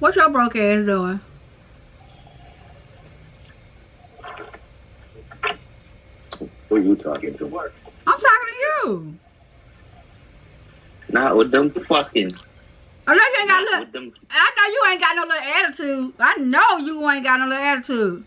What your broke ass doing? Who you talking to? I'm talking to you. Not with them fucking. I know you ain't got Not look. with them. I know you ain't got no little attitude. I know you ain't got no little attitude.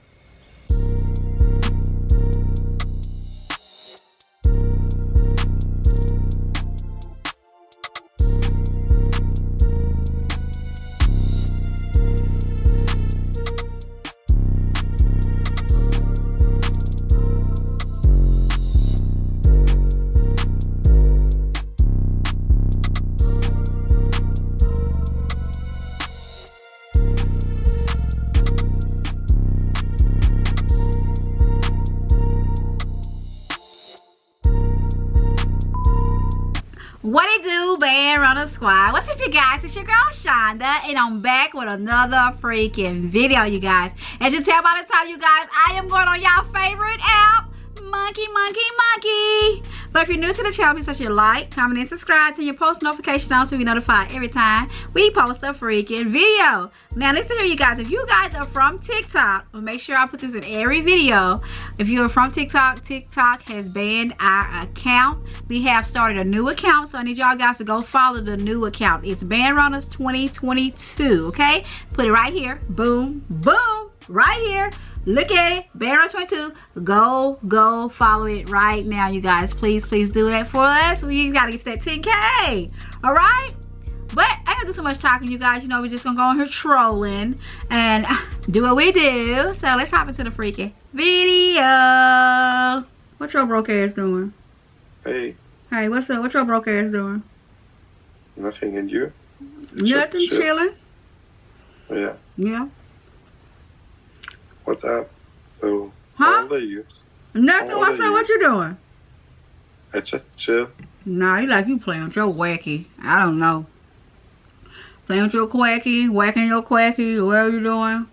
What it do, Bandrunner Squad? What's up, you guys? It's your girl Shonda, and I'm back with another freaking video, you guys. As you tell by the title, you guys, I am going on y'all favorite app, Monkey. But if you're new to the channel, please touch like, comment, and subscribe to your post notifications on so you be notified every time we post a freaking video. Now listen here, you guys, if you guys are from TikTok, well, make sure I put this in every video. If you're from TikTok, TikTok has banned our account. We have started a new account, so I need y'all guys to go follow the new account. It's Bandrunners 2022, okay? Put it right here. Boom, boom, right here. Look at it, Bandrunners 22. Go follow it right now, you guys. Please do that for us. We gotta get to that 10K. All right. But I ain't gonna do so much talking, you guys. You know, we're just gonna go on here trolling and do what we do. So let's hop into the freaking video. What your broke ass doing? Hey. Hey, what's up? What your broke ass doing? Nothing, and you? Nothing, chilling. Yeah. Yeah. What's up? So, Huh? how old are you? Nothing. How old What's are up? you? What you doing? I just chill. Nah, you like you playing with your wacky. I don't know. Playing with your quacky, whacking your quacky, whatever you doing.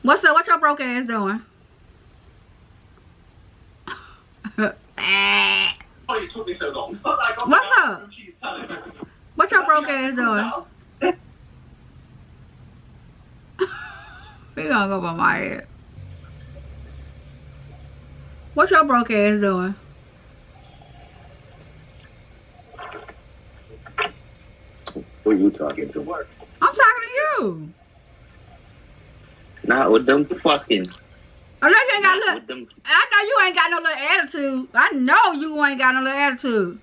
What's up? What your broke ass doing? Oh, you took me so long. What's up? What your broke ass doing? We gonna go by my head. What your broke ass doing? Who you talking to? I'm talking to you. Not with them fucking. I know you ain't got Not look. with them. I know you ain't got no little attitude. I know you ain't got no little attitude.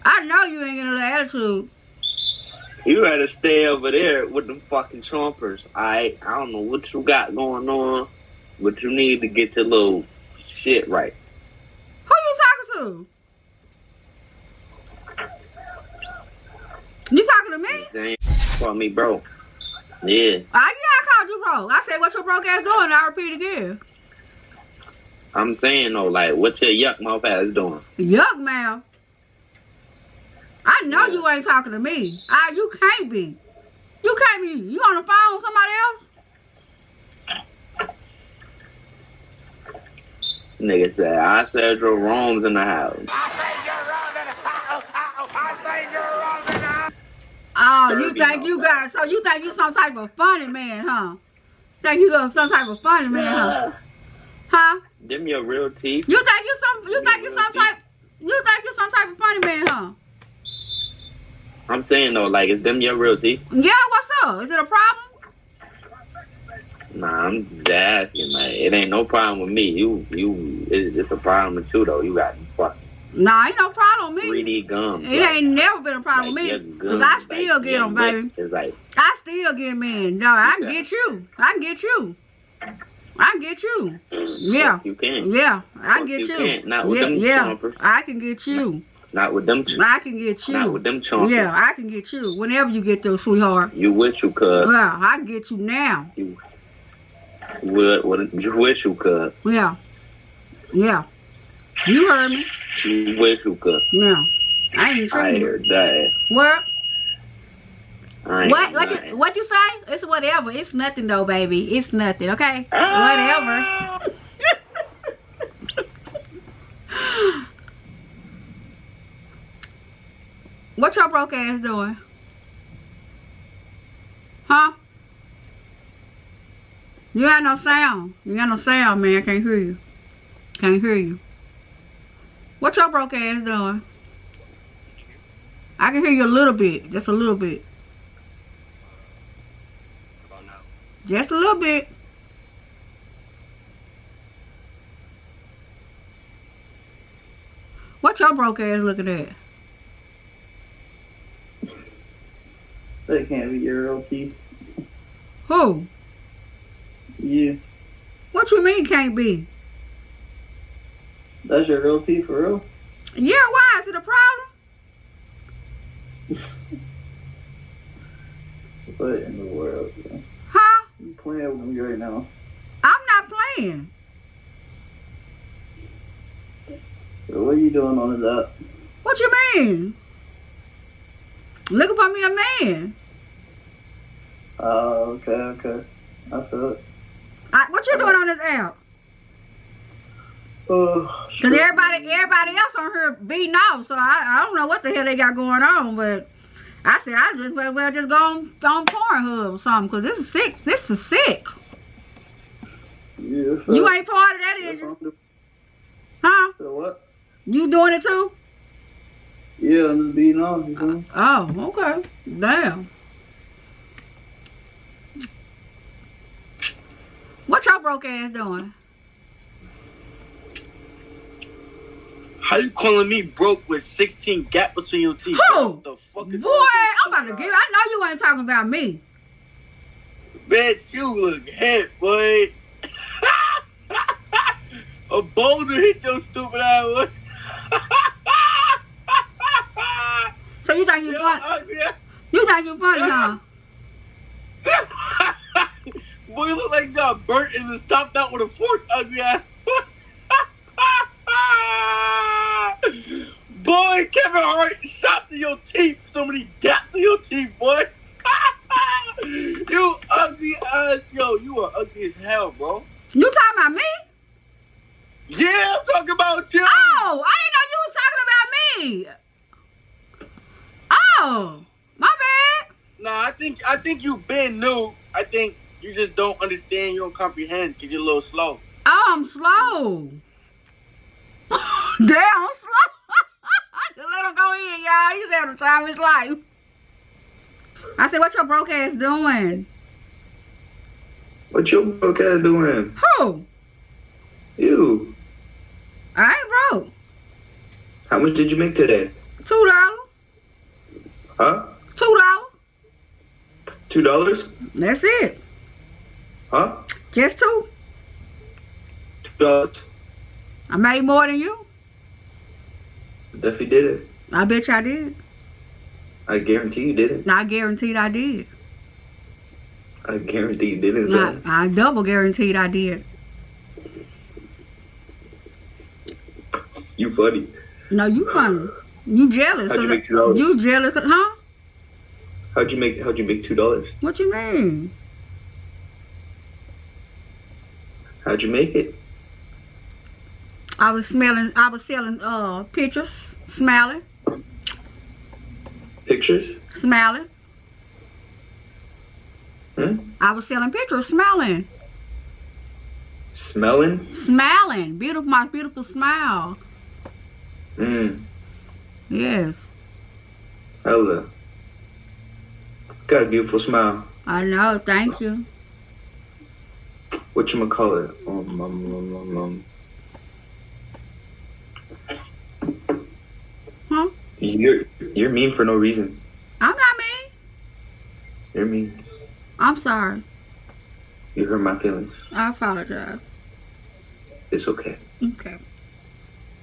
I know you ain't got no little attitude. You gotta stay over there with them fucking chompers. I don't know what you got going on, but you need to get your little shit right. Who you talking to? You talking to me? For me, bro. Yeah. I called you broke. I said, what your broke ass doing? I repeat again. I'm saying though, like, what your yuck mouth ass doing? Yuck, man. I know you ain't talking to me. You can't be. You can't be. You on the phone with somebody else? Nigga said, I said your room's in the house. Oh, you think you got, so you think you some type of funny man, huh? Think you got some type of funny man, huh? Huh? Them your real teeth. You think you some type of funny man, huh? I'm saying though, like, is them your real teeth? Yeah, what's up? Is it a problem? Nah, I'm just asking. Like, it ain't no problem with me. It's a problem with you though. You got fucking. Nah, ain't no problem with me. 3D gums. It ain't never been a problem with me. Cause I still get them, baby. It's like, I still get men. No, I can get you. I can get you. I can get you. Yeah. You can. Yeah, I can get You you. can't. Not with them Yeah, chompers. I can get you. Not with them. I can get you. Not with them chompers. Yeah, I can get you. Whenever you get those, sweetheart. You wish you could. Yeah, I can get you now. You wish you could. Yeah. Yeah. You heard me. You wish you could. Yeah. I ain't sure. I heard that. What? What What you say? It's whatever. It's nothing though, baby. It's nothing, okay? Ah! Whatever. What your broke ass doing? Huh? You got no sound. You got no sound, man. Can't hear you. Can't hear you. What your broke ass doing? I can hear you a little bit. Just a little bit. Just a little bit. What your broke ass looking at? That can't be your real teeth. Who? You. What you mean can't be? That's your real teeth for real? Yeah, why? Is it a problem? What in the world, man? Huh? You playing with me right now. I'm not playing. So what are you doing on his app? What you mean? Look upon me a man. Oh, okay. I feel it. What you doing on this app? Because everybody else on here beating off, so I don't know what the hell they got going on, but I said I just well just go on Pornhub or something, because this is sick. This is sick. Yeah, you ain't part of that, is you? Huh? So what? You doing it too? Yeah, I'm just beating off. You know? Oh, okay. Damn. What your broke ass doing? How you calling me broke with 16 gap between your teeth? Who? What the fuck is Boy, I'm about to give. I know you ain't talking about me. Bitch, you look hip, boy. A boulder hit your stupid ass, boy. So you think you funny? You think you funny, huh? Boy, you look like you got burnt and then stomped out with a fork, ugly ass. Boy, Kevin Hart, shots in your teeth. So many gaps in your teeth, boy. You ugly ass. Yo, you are ugly as hell, bro. You talking about me? Yeah, I'm talking about you. Oh, I didn't know you was talking about me. Oh, my bad. Nah, I think you been new. I think you just don't understand. You don't comprehend because you're a little slow. Oh, I'm slow. Damn, I'm slow. Just let him go in, y'all. He's having the time of his life. I said, what your broke ass doing? What your broke ass doing? Who? You. I ain't broke. How much did you make today? $2. Huh? $2. $2? That's it. Huh? Just $2. $2. I made more than you. Definitely did it. I bet you I did. I guarantee you didn't. I guaranteed I did. I guarantee you didn't, son. I double guaranteed I did. You funny. No, you funny. You jealous. How'd you make $2? You jealous, huh? How'd you make $2? What you mean? How'd you make it? I was selling pictures, smiling. Pictures? Smiling. I was selling pictures, smiling. Smelling? Smiling. Beautiful, my beautiful smile. Yes. Hella. Got a beautiful smile. I know, thank you. Whatchamacallit? Huh? You're mean for no reason. I'm not mean. You're mean. I'm sorry. You hurt my feelings. I apologize. It's okay. Okay.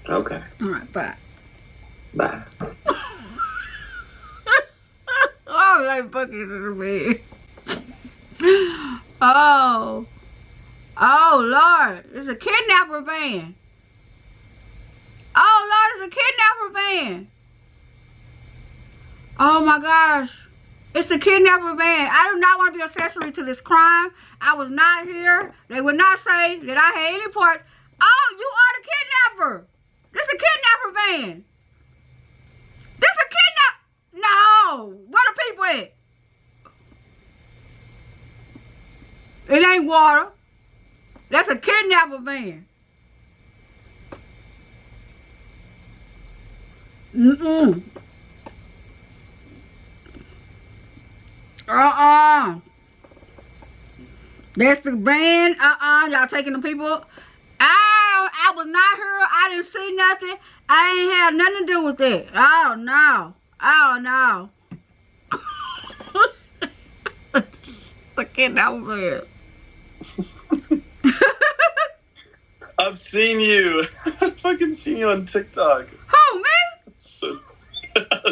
Okay. All right, bye. Bye. Oh, I'm like fucking in the bed. Oh. Oh, Lord. It's a kidnapper van. Oh, Lord, it's a kidnapper van. Oh, my gosh. It's a kidnapper van. I do not want to be accessory to this crime. I was not here. They would not say that I had any parts. Oh, you are the kidnapper. This is a kidnapper van. This is a kidnap. No. Where the people at? It ain't water. That's a kidnapper van. Mm-mm. That's the van. Y'all taking the people. I was not here. I didn't see nothing. I ain't had nothing to do with it. Oh no. Oh no. The kidnapper van. I've seen you. I've fucking seen you on TikTok. Who, me? So,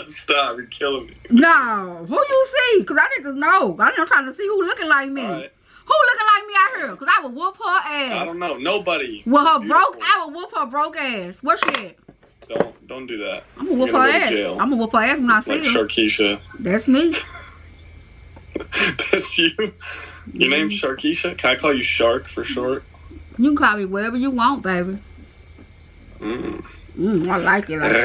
stop, you're killing me. No. Who you see? Because I need to know. I'm trying to see who looking like me. Right. Who looking like me out here? Because I would whoop her ass. I don't know. Nobody. With her Beautiful. broke, I would whoop her broke ass. Where she at? Don't do that. I'm going to whoop her ass. I'm going to whoop her ass when I see Like her. Sharkeisha. That's me. That's you? Your name's Sharkeisha? Can I call you Shark for short? You can call me whatever you want, baby. I I like it. Like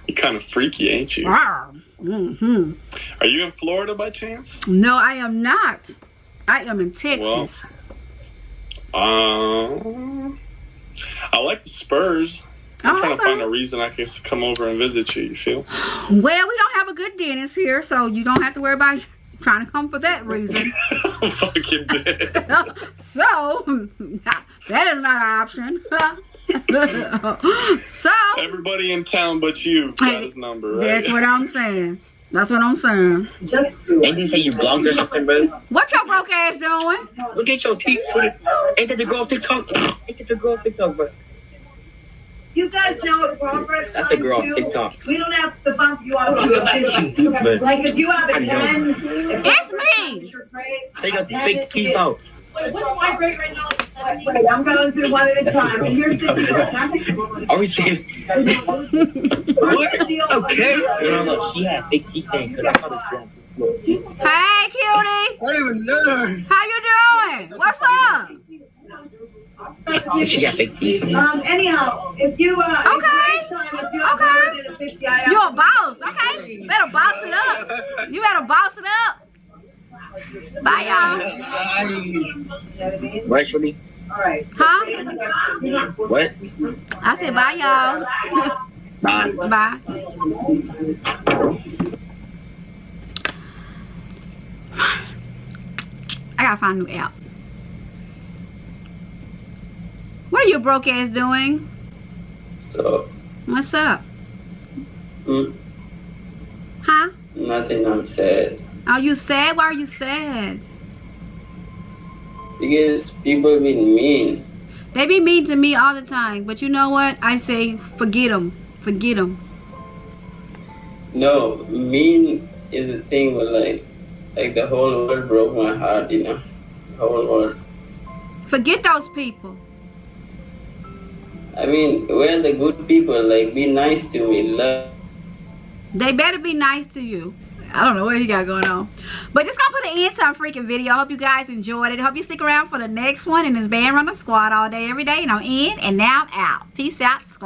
You're kind of freaky, ain't you? Are you in Florida by chance? No, I am not. I am in Texas. Well, I like the Spurs. I'm trying to find a reason I can come over and visit you, you feel? Well, we don't have a good dentist here, so you don't have to worry about trying to come for that reason. I'm fucking dead. So, that is not an option. So, everybody in town but you got his number, right? That's what I'm saying. That's what I'm saying. Ain't they say you blocked or something, bro? What your broke ass doing? Look at your teeth, sweetie. Ain't that the girl on TikTok? Ain't that the girl on TikTok, bro? You guys know what progress That's the girl on TikTok. We don't have to bump you up to a 50. Like if you have a 10, it's me. They got the fake teeth out. What's my grade right now? Wait, I'm going through one at a time. And here's the deal. Are we saying? What? Okay. You know, look, she had fake teeth thing because I saw this girl. Look, see? Hey, cutie. I don't even know. How you doing? What's up? She got fake teeth. Anyhow, if you Okay. You a boss. Okay. You better boss it up. You better boss it up. Bye, y'all. Right, Shorty? Alright. Huh? What? I said bye, y'all. Bye. Bye. I gotta find a new app. What are you broke ass doing? So, What's up? hmm, Huh? nothing, I'm sad. Are you sad? Why are you sad? Because people be mean. They be mean to me all the time, but you know what? I say forget them. Forget them. No, mean is a thing where like the whole world broke my heart, you know? The whole world. Forget those people. I mean, we're the good people, like be nice to me, love. They better be nice to you. I don't know what he got going on. But just gonna put an end to our freaking video. I hope you guys enjoyed it. I hope you stick around for the next one in this Band Runner Squad all day, every day. And I'm in and now I'm out. Peace out, squad.